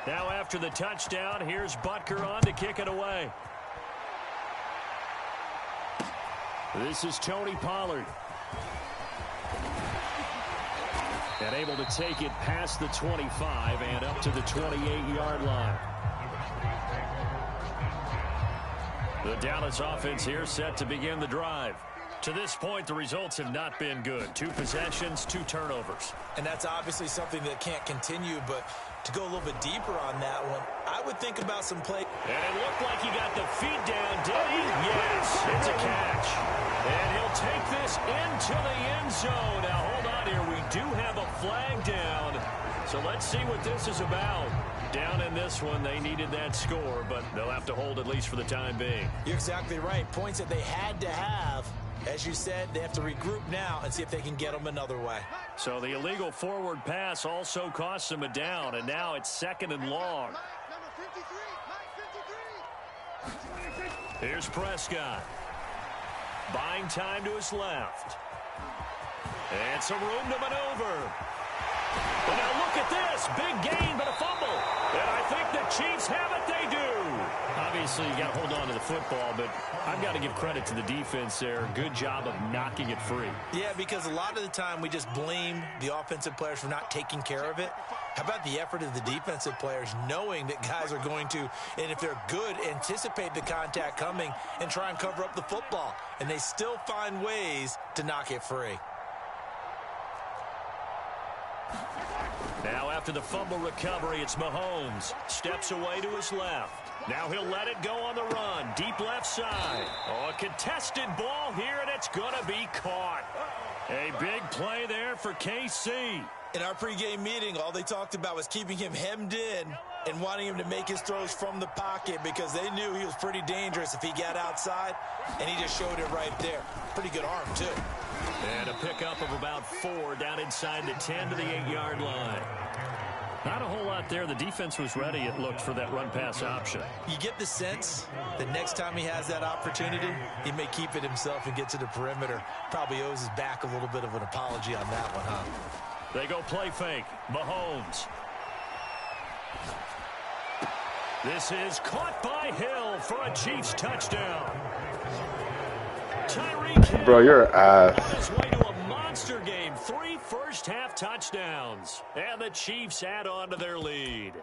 Now after the touchdown, here's Butker on to kick it away. This is Tony Pollard. And able to take it past the 25 and up to the 28-yard line. The Dallas offense here set to begin the drive. To this point, the results have not been good. 2 possessions, 2 turnovers. And that's obviously something that can't continue, but to go a little bit deeper on that one, I would think about some play. And it looked like he got the feet down, did he? Yes, it's a catch. And he'll take this into the end zone. Now, hold on here. We do have a flag down. So let's see what this is about. Down in this one, they needed that score, but they'll have to hold at least for the time being. You're exactly right. Points that they had to have. As you said, they have to regroup now and see if they can get them another way. So the illegal forward pass also costs them a down, and now it's 2nd and long. Here's Prescott. Buying time to his left. And some room to maneuver. But now look at this. Big gain, but a fumble. And I think the Chiefs have it. They do. Obviously, you got to hold on to the football, but I've got to give credit to the defense there. Good job of knocking it free. Yeah, because a lot of the time we just blame the offensive players for not taking care of it. How about the effort of the defensive players knowing that guys are going to, and if they're good, anticipate the contact coming and try and cover up the football. And they still find ways to knock it free. Now after the fumble recovery, it's Mahomes. Steps away to his left. Now he'll let it go on the run. Deep left side. Oh, a contested ball here, and it's going to be caught. A big play there for KC. In our pregame meeting, all they talked about was keeping him hemmed in and wanting him to make his throws from the pocket because they knew he was pretty dangerous if he got outside, and he just showed it right there. Pretty good arm, too. And a pickup of about 4 down inside the 10 to the 8-yard line. Not a whole lot there. The defense was ready, it looked, for that run-pass option. You get the sense that next time he has that opportunity, he may keep it himself and get to the perimeter. Probably owes his back a little bit of an apology on that one, huh? They go play fake. Mahomes. This is caught by Hill for a Chiefs touchdown. Tyreek Hill. Bro, you're an ass. On his way to a monster game. 3 first-half touchdowns. And the Chiefs add on to their lead.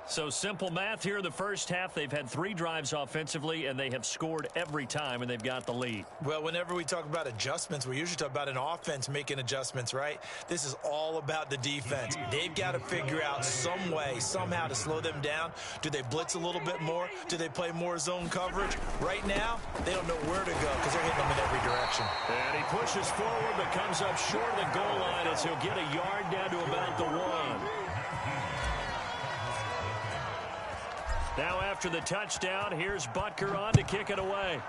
So simple math here in the first half. They've had 3 drives offensively, and they have scored every time, and they've got the lead. Well, whenever we talk about adjustments, we usually talk about an offense making adjustments, right? This is all about the defense. They've got to figure out some way, somehow to slow them down. Do they blitz a little bit more? Do they play more zone coverage? Right now, they don't know where to go because they're hitting them in every direction. And he pushes forward but comes up short of the goal line as he'll get a yard down to about the 1. Now after the touchdown, here's Butker on to kick it away.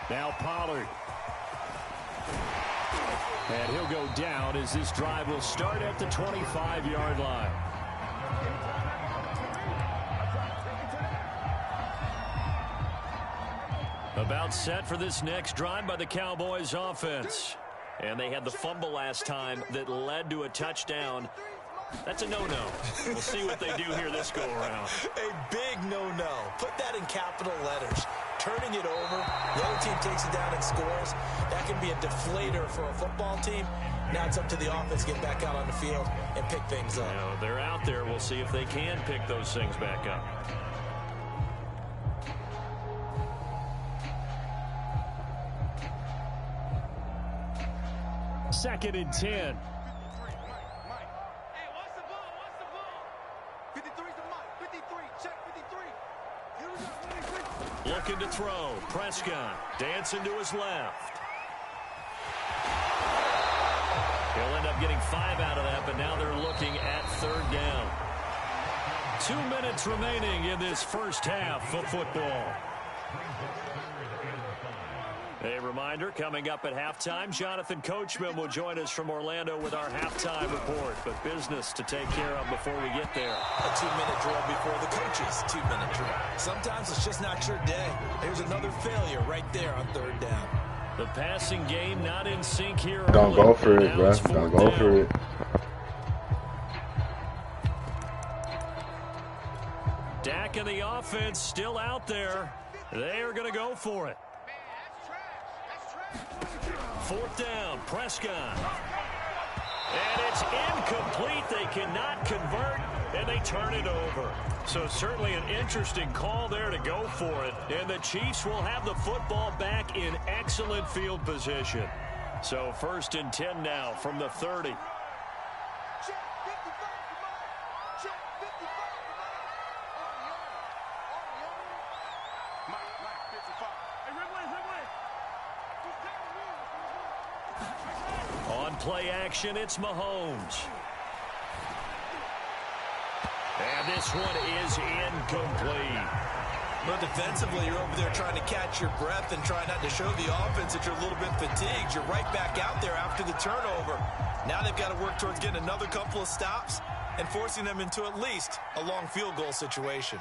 Now Pollard. And he'll go down as this drive will start at the 25-yard line. About set for this next drive by the Cowboys offense. And they had the fumble last time that led to a touchdown. That's a no-no. We'll see what they do here this go-around. A big no-no. Put that in capital letters. Turning it over, the other team takes it down and scores. That can be a deflator for a football team. Now it's up to the offense to get back out on the field and pick things up. You know, they're out there. We'll see if they can pick those things back up. Second and 10. Looking to throw. Prescott dancing to his left. He'll end up getting 5 out of that, but now they're looking at 3rd down. 2 minutes remaining in this first half of football. A reminder, coming up at halftime, Jonathan Coachman will join us from Orlando with our halftime report. But business to take care of before we get there. A 2-minute drill before the coaches' 2-minute drill. Sometimes it's just not your day. Here's another failure right there on 3rd down. The passing game not in sync here. Don't early. go for it, Now bro. it's Don't 4th go down. for it. quarterback and the offense still out there. They are going to go for it. 4th down, Prescott. And it's incomplete. They cannot convert, and they turn it over. So certainly an interesting call there to go for it. And the Chiefs will have the football back in excellent field position. So 1st and 10 now from the 30. On play action, it's Mahomes. And this one is incomplete. Well, defensively, you're over there trying to catch your breath and try not to show the offense that you're a little bit fatigued. You're right back out there after the turnover. Now they've got to work towards getting another couple of stops and forcing them into at least a long field goal situation.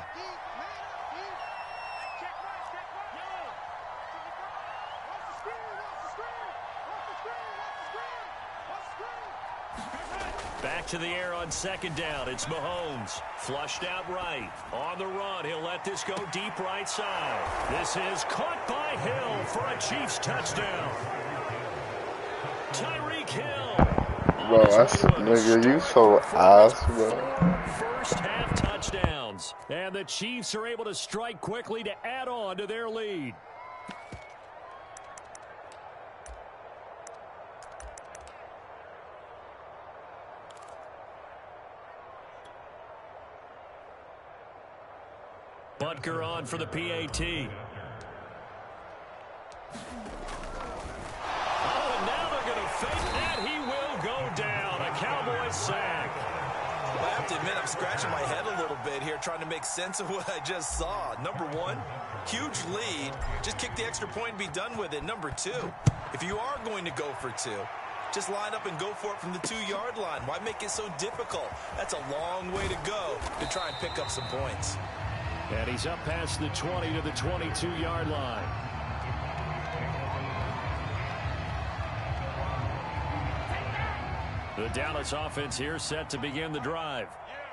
Back to the air on 2nd down. It's Mahomes. Flushed out right. On the run, he'll let this go deep right side. This is caught by Hill for a Chiefs touchdown. Tyreek Hill. Bro, nigga, you so ass, bro. First half touchdowns. And the Chiefs are able to strike quickly to add on to their lead. Butker on for the PAT. Oh, and now they're going to fake that. He will go down. A Cowboys sack. Well, I have to admit, I'm scratching my head a little bit here trying to make sense of what I just saw. Number one, huge lead. Just kick the extra point and be done with it. Number two, if you are going to go for two, just line up and go for it from the 2-yard line. Why make it so difficult? That's a long way to go to try and pick up some points. And he's up past the 20 to the 22-yard line. The Dallas offense here set to begin the drive.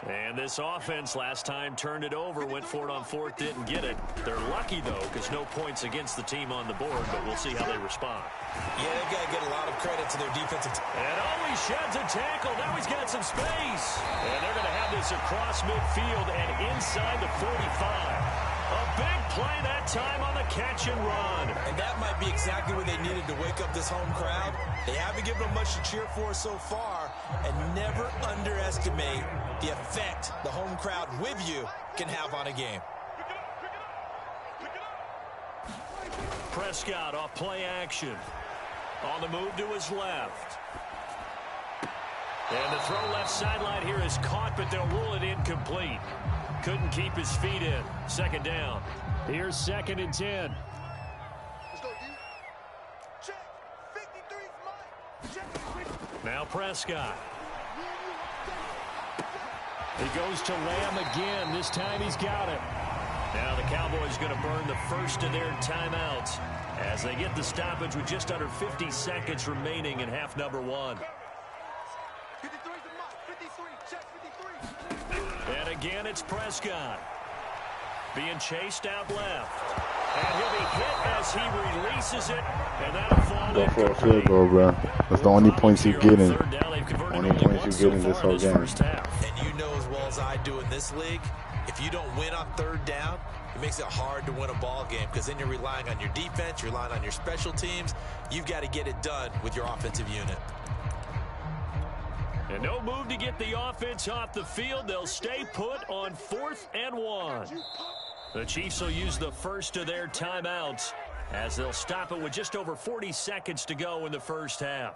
And this offense last time turned it over, went for it on 4th, didn't get it. They're lucky, though, because no points against the team on the board, but we'll see how they respond. Yeah, they've got to get a lot of credit to their defensive team. And he sheds a tackle. Now he's got some space. And they're going to have this across midfield and inside the 45. A big play that time on the catch and run. And that might be exactly what they needed to wake up this home crowd. They haven't given them much to cheer for so far. And never underestimate the effect the home crowd with you can have on a game. Prescott off play action. On the move to his left. And the throw left sideline here is caught, but they'll rule it incomplete. Couldn't keep his feet in. 2nd down. Here's 2nd and 10. Let's go, dude. Check. 53 Check. Now Prescott. He goes to Lamb again. This time he's got it. Now the Cowboys going to burn the first of their timeouts as they get the stoppage with just under 50 seconds remaining in half number 1. 53 the mark. 53. Check 53. And again, it's Prescott. Being chased out left. And he'll be hit as he releases it. And that'll fall Go for a field goal, bro. That's the only points you get in. Only points you get in this whole game. And you know as well as I do in this league, if you don't win on 3rd down, it makes it hard to win a ball game because then you're relying on your defense, you're relying on your special teams. You've got to get it done with your offensive unit. And no move to get the offense off the field. They'll stay put on 4th and 1. The Chiefs will use the first of their timeouts as they'll stop it with just over 40 seconds to go in the first half.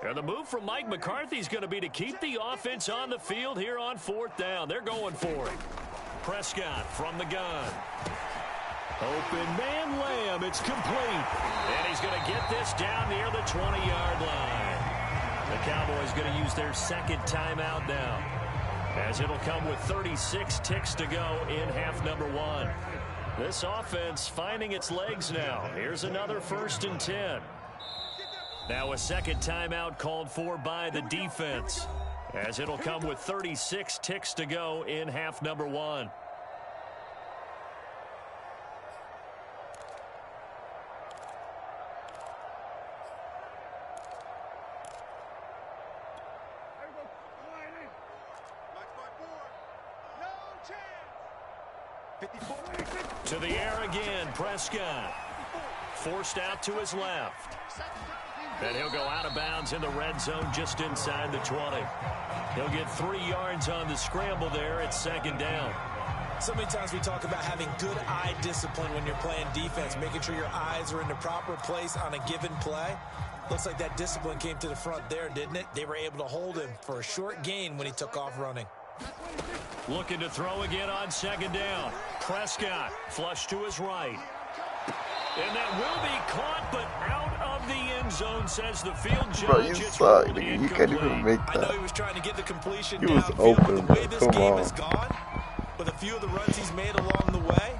And the move from Mike McCarthy is going to be to keep the offense on the field here on 4th down. They're going for it. Prescott from the gun. Open man Lamb. It's complete. And he's going to get this down near the 20-yard line. The Cowboys going to use their 2nd timeout now, as it'll come with 36 ticks to go in half number 1. This offense finding its legs now. Here's another 1st and 10. Now a second timeout called for by the defense, as it'll come with 36 ticks to go in half number one. To the air again, Prescott. Forced out to his left. And he'll go out of bounds in the red zone just inside the 20. He'll get 3 yards on the scramble there at second down. So many times we talk about having good eye discipline when you're playing defense, making sure your eyes are in the proper place on a given play. Looks like that discipline came to the front there, didn't it? They were able to hold him for a short gain when he took off running. Looking to throw again on second down. Prescott flush to his right. And that will be caught, but out of the end zone, says the field judge. Bro, you suck, nigga. You can't even make that. I know he was trying to get the completion He was downfield, open, but the way bro. this Come game on. has gone, with a few of the runs he's made along the way,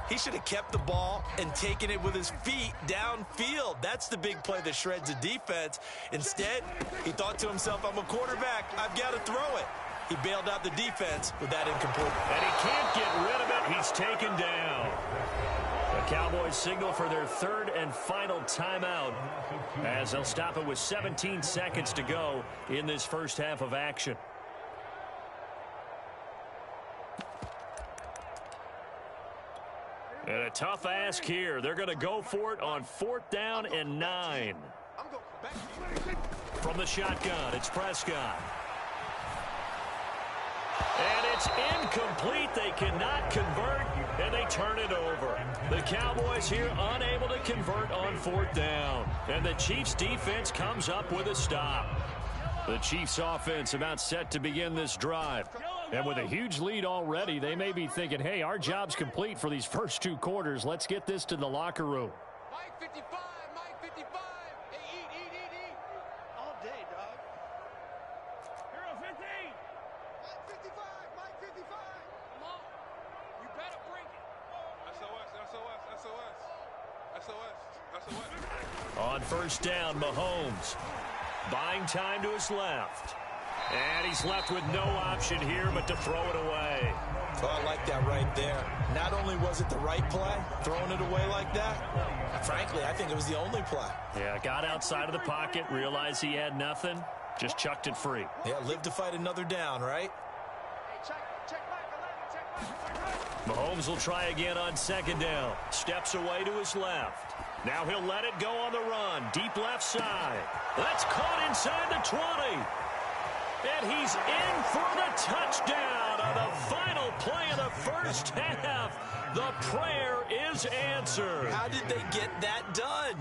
he should have kept the ball and taken it with his feet downfield. That's the big play that shreds the defense. Instead, he thought to himself, I'm a quarterback. I've got to throw it. He bailed out the defense with that incomplete. And he can't get rid of it. He's taken down. The Cowboys signal for their third and final timeout, as they'll stop it with 17 seconds to go in this first half of action. And a tough ask here. They're going to go for it on 4th down and 9. From the shotgun, it's Prescott. And it's incomplete. They cannot convert, and they turn it over. The Cowboys here unable to convert on 4th down. And the Chiefs defense comes up with a stop. The Chiefs offense about set to begin this drive. And with a huge lead already, they may be thinking, hey, our job's complete for these first 2 quarters. Let's get this to the locker room. Mike 55, Mike 55. Hey, eat. All day, dog. Hero 15. Mike 55, Mike 55. Come on. You better bring it. SOS. On 1st down, Mahomes buying time to his left. And he's left with no option here but to throw it away. Oh, I like that right there. Not only was it the right play, throwing it away like that, frankly, I think it was the only play. Yeah, got outside of the pocket, realized he had nothing, just chucked it free. Yeah, live to fight another down, right? Hey, check Mike, Mahomes will try again on 2nd down. Steps away to his left. Now he'll let it go on the run. Deep left side. That's caught inside the 20. And he's in for the touchdown on the final play of the first half. The prayer is answered. How did they get that done?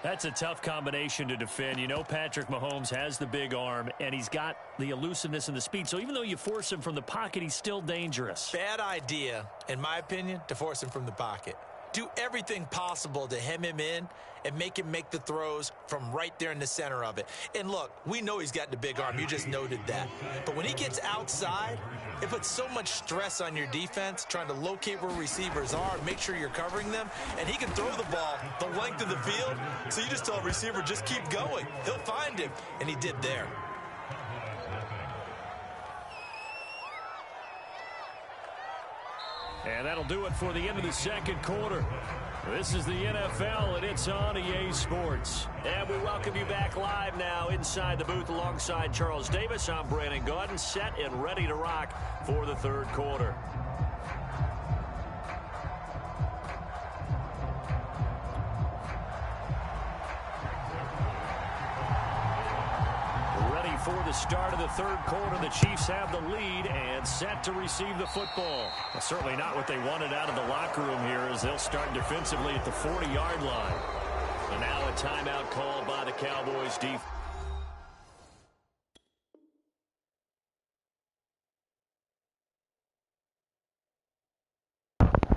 That's a tough combination to defend. You know Patrick Mahomes has the big arm, and he's got the elusiveness and the speed. So even though you force him from the pocket, he's still dangerous. Bad idea, in my opinion, to force him from the pocket. Do everything possible to hem him in and make him make the throws from right there in the center of it. And look, we know he's got the big arm. You just noted that. But when he gets outside, it puts so much stress on your defense trying to locate where receivers are, make sure you're covering them, and he can throw the ball the length of the field. So you just tell a receiver, just keep going. He'll find him, and he did there. And that'll do it for the end of the second quarter. This is the NFL, and it's on EA Sports. And we welcome you back live now inside the booth alongside Charles Davis. I'm Brandon Gaudin, set and ready to rock for the third quarter. For the start of the third quarter, the Chiefs have the lead and set to receive the football. Well, certainly not what they wanted out of the locker room here, as they'll start defensively at the 40-yard line. And now a timeout called by the Cowboys defense.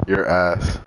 Your ass.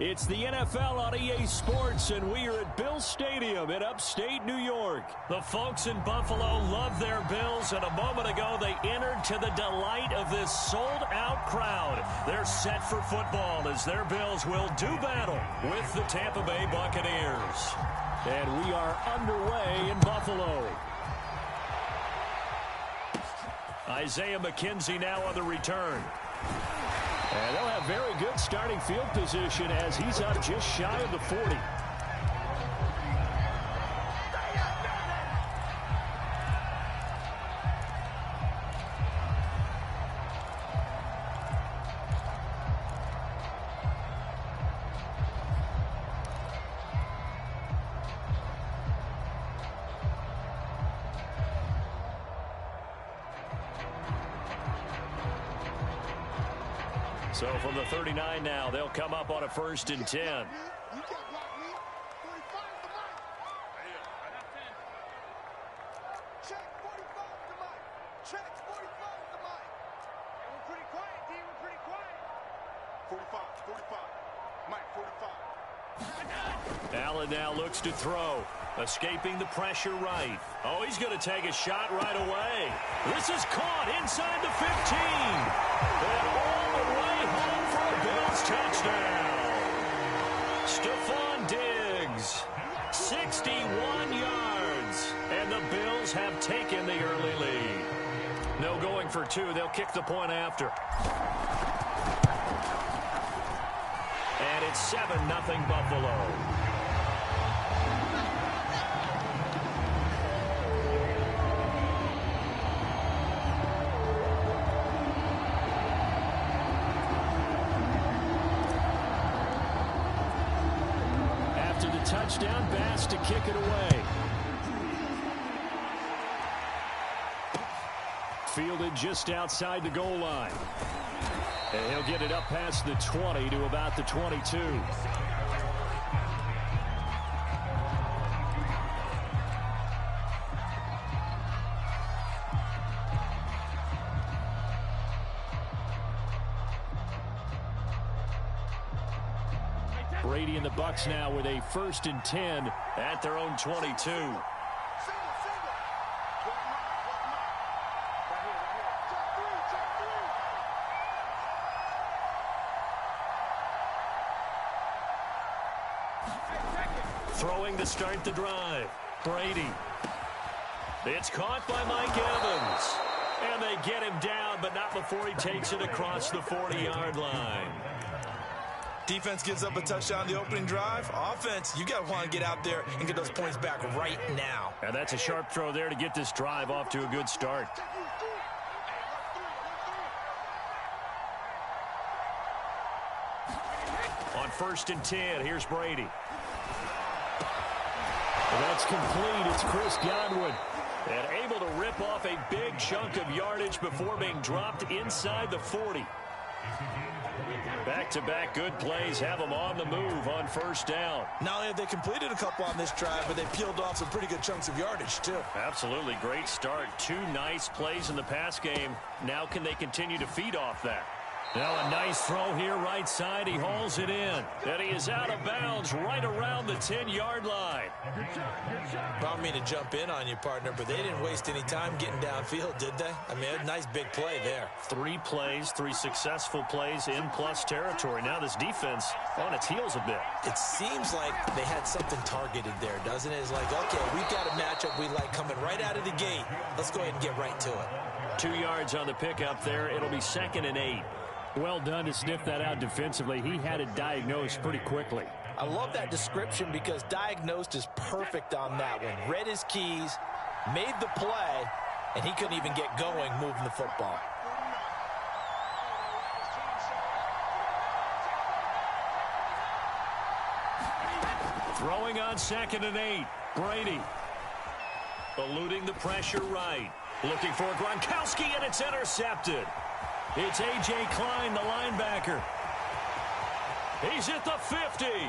It's the NFL on EA Sports, and we are at Bills Stadium in upstate New York. The folks in Buffalo love their Bills, and a moment ago they entered to the delight of this sold-out crowd. They're set for football as their Bills will do battle with the Tampa Bay Buccaneers. And we are underway in Buffalo. Isaiah McKenzie now on the return. And they'll have very good starting field position as he's up just shy of the 40. So from the 39 now, they'll come up on a 1st and 10. Allen now looks to throw. Escaping the pressure right. Oh, he's going to take a shot right away. This is caught inside the 15. And all the way home for a Bills touchdown. Stephon Diggs, 61 yards. And the Bills have taken the early lead. No going for two. They'll kick the point after. And it's 7-0 Buffalo. Touchdown, Bass to kick it away. Fielded just outside the goal line. And he'll get it up past the 20 to about the 22. Brady and the Bucs now with a 1st and 10 at their own 22. Throwing to start the drive. Brady. It's caught by Mike Evans. And they get him down, but not before he takes it across the 40-yard line. Defense gives up a touchdown the opening drive. Offense, you got to want to get out there and get those points back right now. And that's a sharp throw there to get this drive off to a good start. On 1st and 10, here's Brady. And that's complete. It's Chris Godwin. And able to rip off a big chunk of yardage before being dropped inside the 40. Back-to-back good plays have them on the move on 1st down. Not only have they completed a couple on this drive, but they peeled off some pretty good chunks of yardage, too. Absolutely. Great start. 2 nice plays in the pass game. Now can they continue to feed off that? Now a nice throw here right side. He hauls it in. And he is out of bounds right around the 10-yard line. I don't mean to jump in on you, partner, but they didn't waste any time getting downfield, did they? I mean, a nice big play there. 3 plays, 3 successful plays in plus territory. Now this defense on its heels a bit. It seems like they had something targeted there, doesn't it? It's like, okay, we've got a matchup we like coming right out of the gate. Let's go ahead and get right to it. 2 yards on the pickup there. It'll be 2nd and 8. Well done to sniff that out defensively. He had it diagnosed pretty quickly. I love that description because diagnosed is perfect on that one. Read his keys, made the play, and he couldn't even get going moving the football. Throwing on 2nd and 8. Brady. Eluding the pressure right. Looking for Gronkowski, and it's intercepted. It's A.J. Klein, the linebacker. He's at the 50. 30.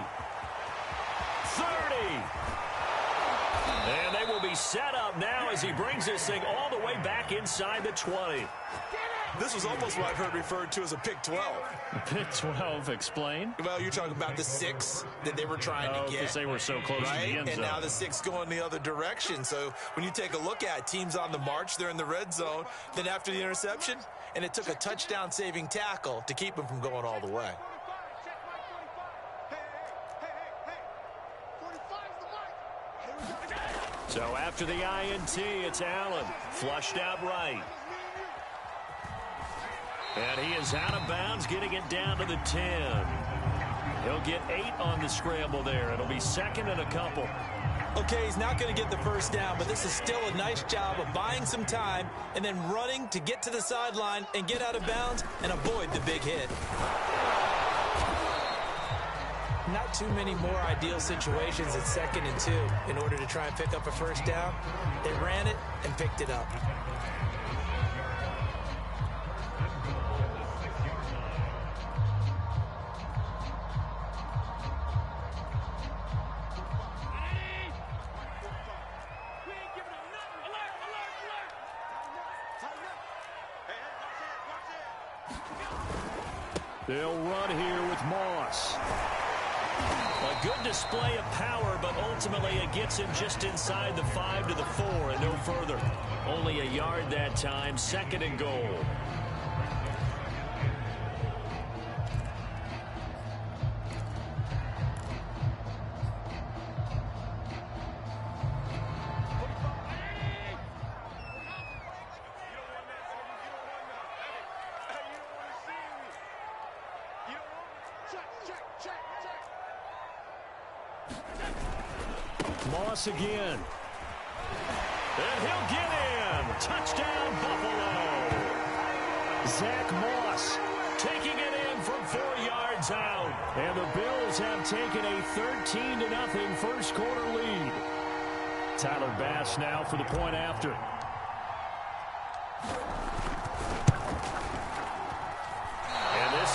And they will be set up now as he brings this thing all the way back inside the 20. This was almost what I've heard referred to as a pick 12. Pick 12, explain. Well, you're talking about the 6 that they were trying to get. Because they were so close to the end zone. And now the 6 going the other direction. So when you take a look at teams on the march, they're in the red zone. Then after the interception, and it took a touchdown-saving tackle to keep them from going all the way. So after the INT, it's Allen. Flushed out right. And he is out of bounds, getting it down to the 10. He'll get 8 on the scramble there. It'll be second and a couple. Okay, he's not going to get the first down, but this is still a nice job of buying some time and then running to get to the sideline and get out of bounds and avoid the big hit. Not too many more ideal situations at 2nd and 2 in order to try and pick up a first down. They ran it and picked it up. They'll run here with Moss. A good display of power, but ultimately it gets him just inside the 5 to the 4 and no further. Only a yard that time, 2nd and goal. Moss again. And he'll get in. Touchdown, Buffalo. Zach Moss taking it in from 4 yards out. And the Bills have taken a 13-0 first quarter lead. Tyler Bass now for the point after.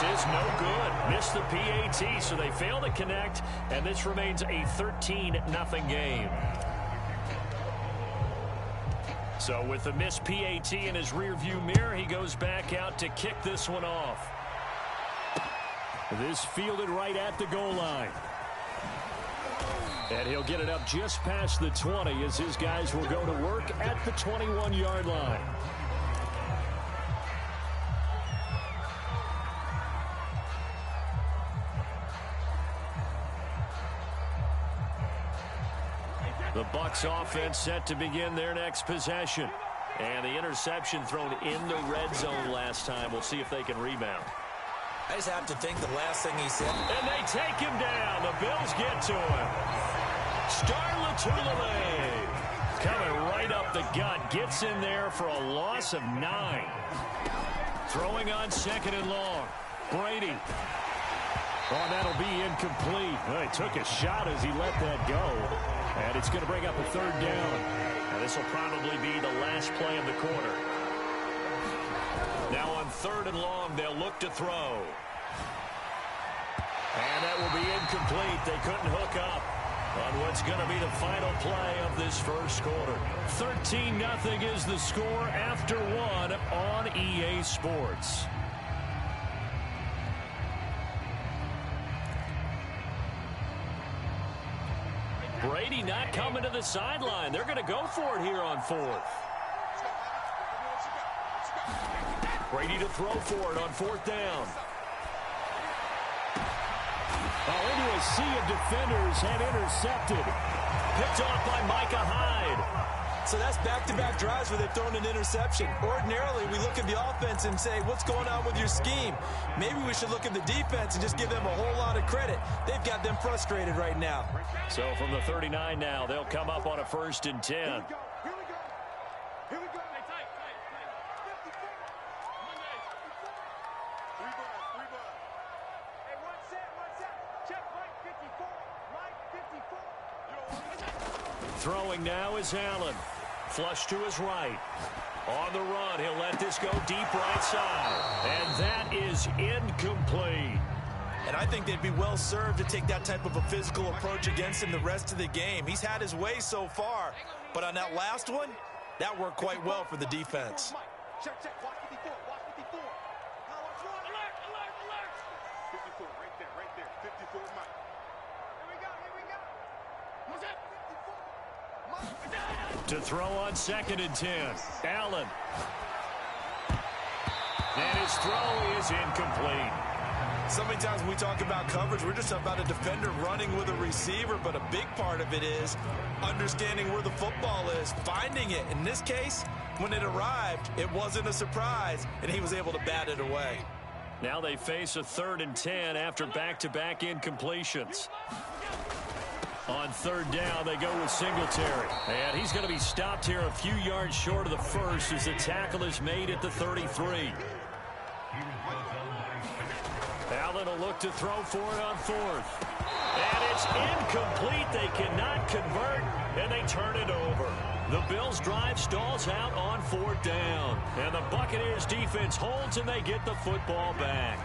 Is no good. Missed the PAT, so they fail to connect, and this remains a 13-0 game. So with the missed PAT in his rearview mirror, he goes back out to kick this one off. This fielded right at the goal line. And he'll get it up just past the 20 as his guys will go to work at the 21-yard line. The Bucs offense set to begin their next possession. And the interception thrown in the red zone last time. We'll see if they can rebound. I just have to think the last thing he said. And they take him down. The Bills get to him. Star Lotulelei coming right up the gut. Gets in there for a loss of 9. Throwing on 2nd and long. Brady. Oh, that'll be incomplete. Well, he took a shot as he let that go. And it's going to bring up a 3rd down. And this will probably be the last play of the quarter. Now on 3rd and long, they'll look to throw. And that will be incomplete. They couldn't hook up on what's going to be the final play of this first quarter. 13-0 is the score after 1 on EA Sports. Brady not coming to the sideline. They're going to go for it here on 4th. Brady to throw for it on 4th down. Into a sea of defenders and intercepted. Picked off by Micah Hyde. So that's back-to-back drives where they've thrown an interception. Ordinarily, we look at the offense and say, what's going on with your scheme? Maybe we should look at the defense and just give them a whole lot of credit. They've got them frustrated right now. So from the 39 now, they'll come up on a 1st and 10. Here we go. Here we go. Hey, tight. 54. Rebound. Hey, one set. Check Mike 54. Mike 54. Throwing now is Allen. Flush to his right. On the run, he'll let this go deep right side. And that is incomplete. And I think they'd be well served to take that type of a physical approach against him the rest of the game. He's had his way so far, but on that last one, that worked quite well for the defense. Check, watch 54, watch 54. Now watch one. Alert. 54, right there. 54, Mike. Here we go. What's that? 54. Mike. To throw on 2nd and 10. Allen. And his throw is incomplete. So many times when we talk about coverage, we're just about a defender running with a receiver, but a big part of it is understanding where the football is, finding it. In this case, when it arrived, it wasn't a surprise, and he was able to bat it away. Now they face a 3rd and 10 after back-to-back incompletions. On 3rd down, they go with Singletary. And he's going to be stopped here a few yards short of the first as the tackle is made at the 33. Allen will look to throw for it on 4th. And it's incomplete. They cannot convert, and they turn it over. The Bills' drive stalls out on 4th down. And the Buccaneers' defense holds, and they get the football back.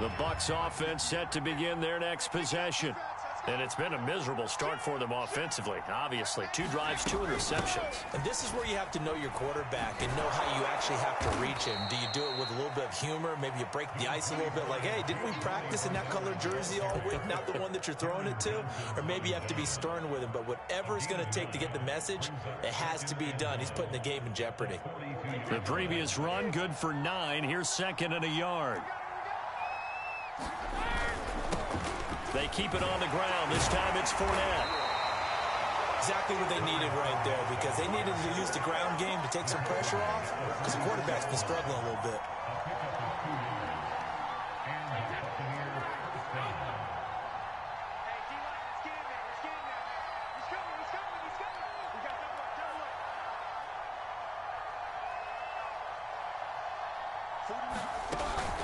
The Bucs' offense set to begin their next possession. And it's been a miserable start for them offensively, obviously. 2 drives, 2 interceptions. And this is where you have to know your quarterback and know how you actually have to reach him. Do you do it with a little bit of humor? Maybe you break the ice a little bit like, hey, didn't we practice in that color jersey all week, not the one that you're throwing it to? Or maybe you have to be stern with him. But whatever it's going to take to get the message, it has to be done. He's putting the game in jeopardy. The previous run, good for 9. Here's 2nd and a yard. They keep it on the ground. This time it's Fournette. Exactly what they needed right there, because they needed to use the ground game to take some pressure off, because the quarterback's been struggling a little bit.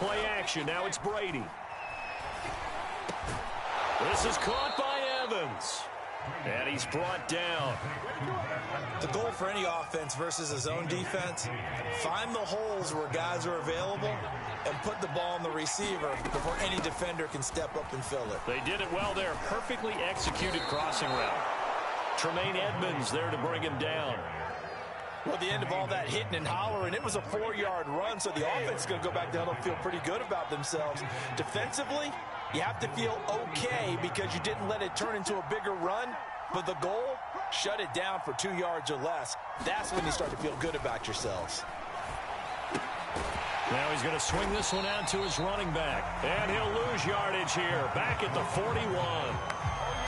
Play action. Now it's Brady. This is caught by Evans. And he's brought down. The goal for any offense versus his own defense, find the holes where guys are available and put the ball on the receiver before any defender can step up and fill it. They did it well there. Perfectly executed crossing route. Tremaine Edmonds there to bring him down. Well, at the end of all that hitting and hollering, it was a 4-yard run, so the offense is going to go back down and feel pretty good about themselves. Defensively, you have to feel okay because you didn't let it turn into a bigger run, but the goal, shut it down for 2 yards or less. That's when you start to feel good about yourselves. Now he's going to swing this one out to his running back, and he'll lose yardage here, back at the 41.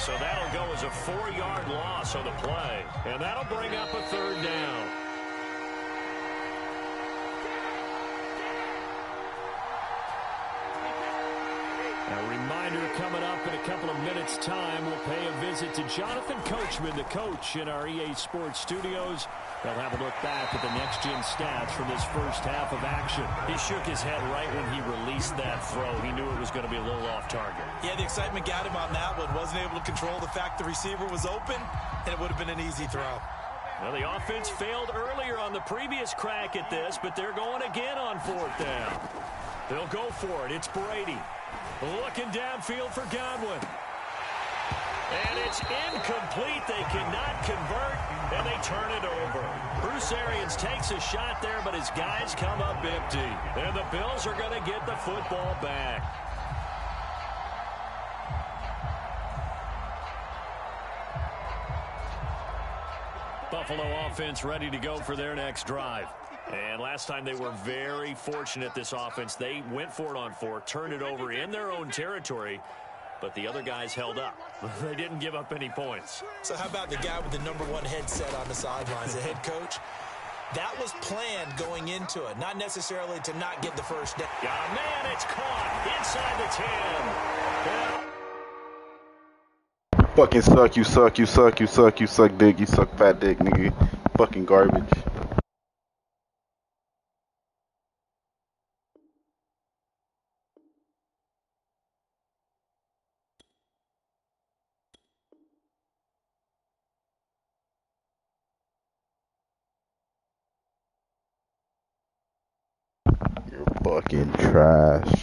So that'll go as a 4-yard loss on the play, and that'll bring up a 3rd down. A reminder coming up in a couple of minutes' time, we'll pay a visit to Jonathan Coachman, the coach in our EA Sports studios. They'll have a look back at the next-gen stats from this first half of action. He shook his head right when he released that throw. He knew it was going to be a little off target. Yeah, the excitement got him on that one. Wasn't able to control the fact the receiver was open, and it would have been an easy throw. Well, the offense failed earlier on the previous crack at this, but they're going again on 4th down. They'll go for it. It's Brady. Looking downfield for Godwin. And it's incomplete. They cannot convert, and they turn it over. Bruce Arians takes a shot there, but his guys come up empty. And the Bills are going to get the football back. Buffalo offense ready to go for their next drive. And last time they were very fortunate, this offense. They went for it on 4, turned it over in their own territory, but the other guys held up. They didn't give up any points. So how about the guy with the #1 headset on the sidelines, the head coach? That was planned going into it, not necessarily to not get the first down. Got a man, it's caught inside the 10. Yeah. Fucking suck, you suck, you suck, you suck, you suck dick, you suck fat dick, nigga. Fucking garbage. You're fucking trash.